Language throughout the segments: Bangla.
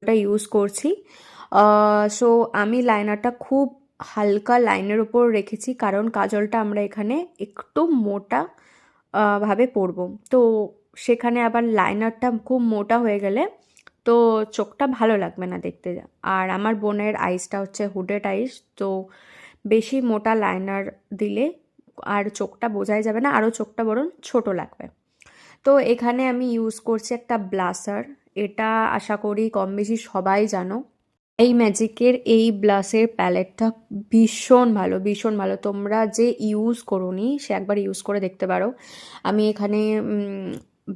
এটা ইউজ করছি। সো আমি লাইনারটা খুব হালকা লাইনের উপর রেখেছি, কারণ কাজলটা আমরা এখানে একটু মোটা ভাবে পরবো। তো সেখানে আবার লাইনারটা খুব মোটা হয়ে গেলে তো চোখটা ভালো লাগবে না দেখতে। আর আমার বোনের আইসটা হচ্ছে হুডেড আইস, তো বেশি মোটা লাইনার দিলে আর চোখটা বোঝাই যাবে না, আরও চোখটা বরং ছোট লাগবে। তো এখানে আমি ইউজ করছি একটা ব্লাসার। এটা আশা করি কম বেশি সবাই জানো। এই ম্যাজিকের এই ব্লাশের প্যালেটটা ভীষণ ভালো, ভীষণ ভালো। তোমরা যে ইউজ করোনি সে একবার ইউজ করে দেখতে পারো। আমি এখানে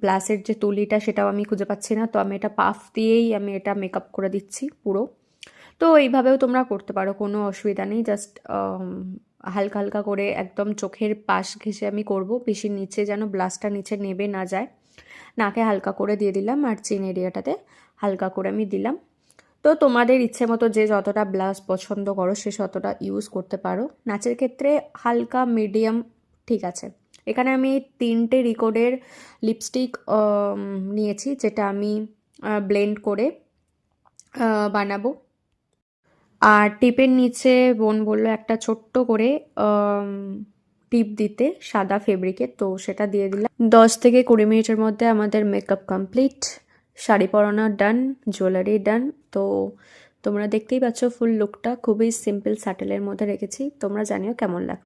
ব্লাশের যে তুলিটা সেটাও আমি খুঁজে পাচ্ছি না, তো আমি এটা পাফ দিয়েই আমি এটা মেকআপ করে দিচ্ছি পুরো। তো এইভাবেও তোমরা করতে পারো, কোনো অসুবিধা নেই। জাস্ট হালকা হালকা করে একদম চোখের পাশ ঘেঁষে আমি করব, বেশি নিচে যেন ব্লাশটা নিচে নেবে না যায়। নাকে হালকা করে দিয়ে দিলাম, আর চিন এরিয়াটাতে হালকা করে আমি দিলাম। তো তোমাদের ইচ্ছে মতো যে যতটা ব্লাশ পছন্দ করো সে ততটা ইউজ করতে পারো। নাচের ক্ষেত্রে হালকা মিডিয়াম ঠিক আছে। এখানে আমি 3টে রিকোডের লিপস্টিক নিয়েছি, যেটা আমি ব্লেন্ড করে বানাবো। আর টিপের নিচে বোন বললো একটা ছোট্ট করে টিপ দিতে সাদা ফেব্রিকের, তো সেটা দিয়ে দিলাম। 10 থেকে 20 মিনিটের মধ্যে আমাদের মেকআপ কমপ্লিট। শাড়ি পরানো ডান, জুয়েলারি ডান। তো তোমরা দেখতেই পাচ্ছ ফুল লুকটা খুবই সিম্পল স্যাটেলের মধ্যে রেখেছি। তোমরা জানিও কেমন লাগে।